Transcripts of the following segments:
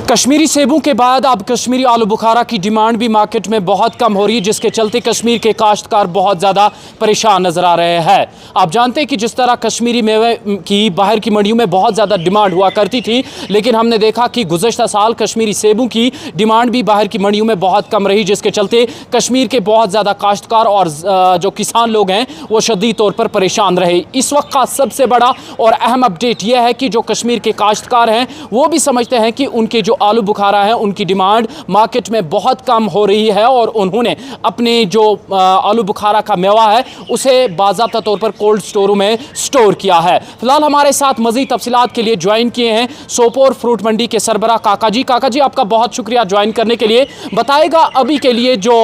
कश्मीरी सेबों के बाद अब कश्मीरी आलू बुखारा की डिमांड भी मार्केट में बहुत कम हो रही है, जिसके चलते कश्मीर के काश्तकार बहुत ज़्यादा परेशान नजर आ रहे हैं। आप जानते हैं कि जिस तरह कश्मीरी मेवे की बाहर की मंडियों में बहुत ज़्यादा डिमांड हुआ करती थी, लेकिन हमने देखा कि गुज़श्ता साल कश्मीरी सेबों की डिमांड भी बाहर की मंडियों में बहुत कम रही, जिसके चलते कश्मीर के बहुत ज़्यादा काश्तकार और जो किसान लोग हैं वो शदीद तौर पर परेशान रहे। इस वक्त का सबसे बड़ा और अहम अपडेट यह है कि जो कश्मीर के काश्तकार हैं वो भी समझते हैं कि उनके जो आलू बुखारा है उनकी डिमांड मार्केट में बहुत कम हो रही है और उन्होंने अपने जो आलू बुखारा का मेवा है उसे बाज़ाब्ता तौर पर कोल्ड स्टोरों में स्टोर किया है। फिलहाल हमारे साथ मज़ीद तफसीलात के लिए ज्वाइन किए हैं सोपोर फ्रूट मंडी के सरबराह काका जी। काका जी, आपका बहुत शुक्रिया ज्वाइन करने के लिए। बताएगा अभी के लिए जो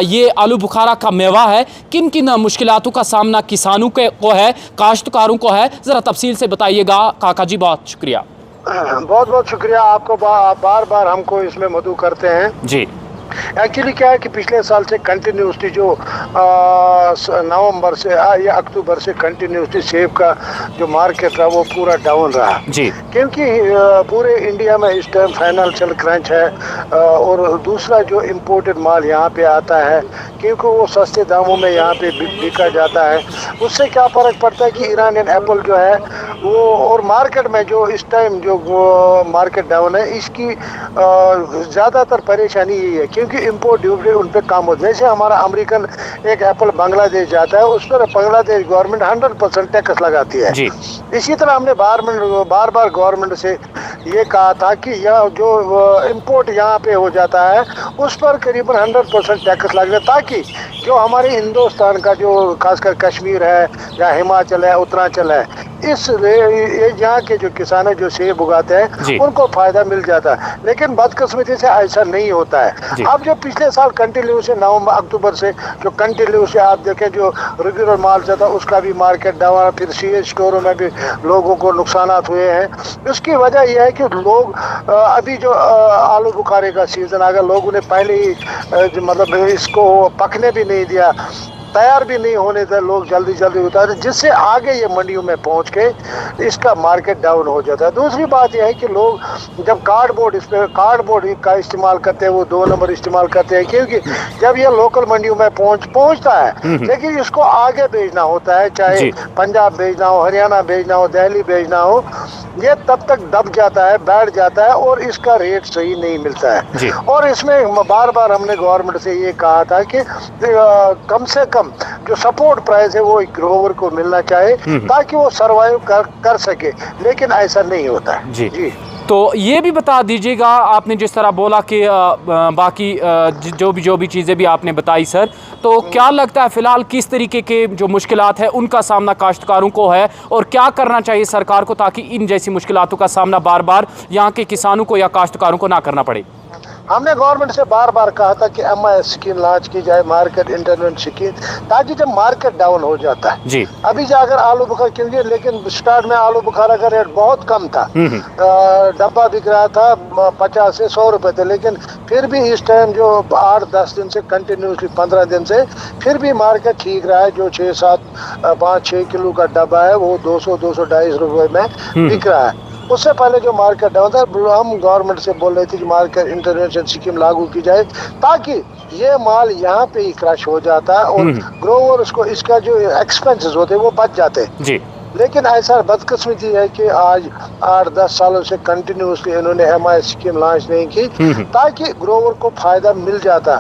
ये आलू बुखारा का मेवा है किन किन मुश्किलातों का सामना किसानों को है, काश्तकारों को है, ज़रा तफसील से बताइएगा काका जी। बहुत शुक्रिया। बहुत बहुत शुक्रिया आपको। बार बार हमको इसमें मदू करते हैं जी। एक्चुअली क्या है कि पिछले साल से कंटिन्यूसली जो नवंबर से या अक्टूबर से कंटिन्यूसली सेब का जो मार्केट रहा वो पूरा डाउन रहा जी, क्योंकि पूरे इंडिया में इस टाइम फाइनेंशियल क्रंच है और दूसरा जो इम्पोर्टेड माल यहाँ पे आता है क्योंकि वो सस्ते दामों में यहाँ पे बिका जाता है। उससे क्या फ़र्क पड़ता है कि ईरानियन एप्पल जो है वो और मार्केट में जो इस टाइम जो मार्केट डाउन है इसकी ज़्यादातर परेशानी यही है क्योंकि इम्पोर्ट ड्यूटी उन पर कम हो। जैसे हमारा अमेरिकन एक एप्पल बांग्लादेश जाता है उस पर बांग्लादेश गवर्नमेंट 100% टैक्स लगाती है। इसी तरह हमने बार बार गवर्नमेंट से ये कहा था कि यह जो इम्पोर्ट यहाँ पे हो जाता है उस पर करीबन 100% टैक्स लगना, ताकि जो हमारे हिंदुस्तान का जो खासकर कश्मीर है या हिमाचल है, उत्तरांचल है, इस यहाँ के जो किसान जो सेब उगाते हैं उनको फायदा मिल जाता है। लेकिन बदकिस्मती से ऐसा नहीं होता है। अब जो पिछले साल कंटिन्यू से नवंबर अक्टूबर से जो कंटिन्यू से आप देखें जो रेगुलर माल चलता उसका भी मार्केट डाउन, फिर सीएच स्टोरों में भी लोगों को नुकसान हुए हैं। उसकी वजह यह है कि लोग अभी जो आलू बुखारे का सीजन आ गया, लोगों ने पहले ही मतलब इसको पकने भी नहीं दिया, तैयार भी नहीं होने थे, लोग जल्दी जल्दी उतारे, जिससे आगे ये मंडियों में पहुंच के इसका मार्केट डाउन हो जाता है। दूसरी बात यह है कि लोग जब कार्डबोर्ड का इस्तेमाल करते हैं वो 2 नंबर इस्तेमाल करते हैं क्योंकि जब ये लोकल मंडियों में पहुंचता है लेकिन इसको आगे भेजना होता है, चाहे पंजाब भेजना हो, हरियाणा भेजना हो, दिल्ली भेजना हो, ये तब तक दब जाता है, बैठ जाता है और इसका रेट सही नहीं मिलता है। और इसमें बार बार हमने गवर्नमेंट से ये कहा था कि कम से कम जो सपोर्ट प्राइस है वो ग्रोवर को मिलना चाहिए ताकि वो सरवाइव कर सके, लेकिन ऐसा नहीं होता है। जी तो ये भी बता दीजिएगा, आपने जिस तरह बोला कि बाकी जो भी चीज़ें भी आपने बताई सर, तो क्या लगता है फ़िलहाल किस तरीके के जो मुश्किलात है उनका सामना काश्तकारों को है और क्या करना चाहिए सरकार को ताकि इन जैसी मुश्किलातों का सामना बार बार यहाँ के किसानों को या काश्तकारों को ना करना पड़े? हमने गवर्नमेंट से बार बार कहा था कि MIS स्कीम लॉन्च की जाए, मार्केट इंटरवेंशन स्कीम, ताकि जब मार्केट डाउन हो जाता है जी। अभी जाकर आलू बुखारा क्योंकि लेकिन स्टार्ट में आलू बुखारा का रेट बहुत कम था, डब्बा बिक रहा था 50 से 100 रुपए थे, लेकिन फिर भी इस टाइम जो 8-10 दिन से कंटिन्यूसली 15 दिन से फिर भी मार्केट ठीक रहा है। जो 5-6 किलो का डब्बा है वो 200-250 रुपए में बिक रहा है। उससे पहले जो मार्केट डाउन था हम गवर्नमेंट से बोल रहे थे कि मार्केट इंटरवेंशन स्कीम लागू की जाए ताकि ये माल यहाँ पे ही क्रश हो जाता है और ग्रोवर उसको इसका जो एक्सपेंसेस होते हैं वो बच जाते हैं जी। लेकिन ऐसा बदकिस्मती है कि आज 8-10 सालों से कंटिन्यूसली इन्होंने MIS स्कीम लॉन्च नहीं की ताकि ग्रोवर को फायदा मिल जाता,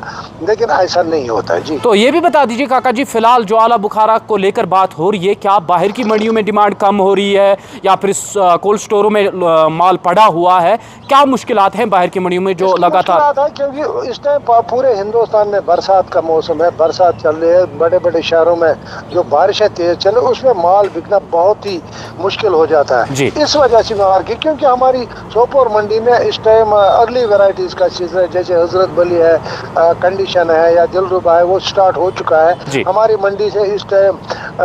लेकिन ऐसा नहीं होता है जी। तो ये भी बता दीजिए काका जी, फिलहाल जो आला बुखारा को लेकर बात हो रही है, क्या बाहर की मंडियों में डिमांड कम हो रही है या फिर कोल्ड स्टोरों में माल पड़ा हुआ है? क्या मुश्किलात हैं बाहर की मंडियों में जो लगातार है? क्योंकि इस टाइम पूरे हिंदुस्तान में बरसात का मौसम है, बरसात चल रही है, बड़े बड़े शहरों में जो बारिशें तेज चले उसमें माल बिकना बहुत ही मुश्किल हो जाता है। इस वजह से मार्केट, क्योंकि हमारी सोपोर मंडी में इस टाइम अर्ली वैरायटीज का सीजन है, जैसे हजरत बली है, कंडीशन है या दिलरुबा है, वो स्टार्ट हो चुका है। हमारी मंडी से इस टाइम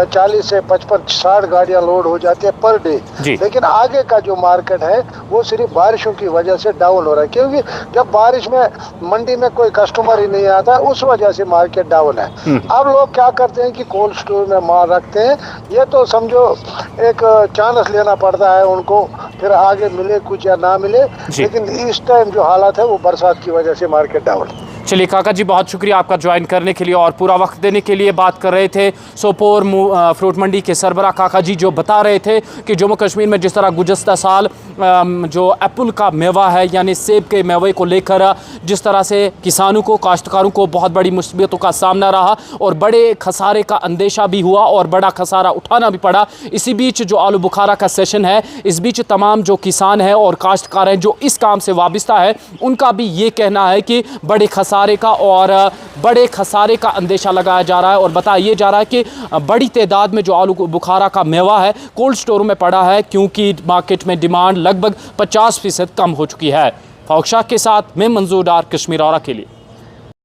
40 से 55-60 गाड़ियां लोड हो जाती है पर डे, लेकिन आगे का जो मार्केट है वो सिर्फ बारिशों की वजह से डाउन हो रहा है क्योंकि जब बारिश में मंडी में कोई कस्टमर ही नहीं आता उस वजह से मार्केट डाउन है। अब लोग क्या करते हैं कि कोल्ड स्टोर में माल रखते हैं, ये तो समझो एक चांस लेना पड़ता है उनको, फिर आगे मिले कुछ या ना मिले। लेकिन इस टाइम जो हालात है वो बरसात की वजह से मार्केट डाउन। चलिए काका जी, बहुत शुक्रिया आपका ज्वाइन करने के लिए और पूरा वक्त देने के लिए। बात कर रहे थे सोपोर फ्रूट मंडी के सरबरा काका जी, जो बता रहे थे कि जम्मू कश्मीर में जिस तरह गुज़श्ता साल जो एप्पल का मेवा है यानी सेब के मेवे को लेकर जिस तरह से किसानों को, काश्तकारों को बहुत बड़ी मुसीबतों का सामना रहा और बड़े खसारे का अंदेशा भी हुआ और बड़ा खसारा उठाना भी पड़ा। इसी बीच जो आलू बुखारा का सेशन है, इस बीच तमाम जो किसान हैं और काश्तकार हैं जो इस काम से वाबस्ता है, उनका भी ये कहना है कि बड़े खसारे का और बड़े खसारे का अंदेशा लगाया जा रहा है और बताया जा रहा है कि बड़ी तादाद में जो आलू बुखारा का मेवा है कोल्ड स्टोरों में पड़ा है, क्योंकि मार्केट में डिमांड लगभग 50% कम हो चुकी है। फौकशाह के साथ मैं मंजूर डार, कश्मीर औरा के लिए।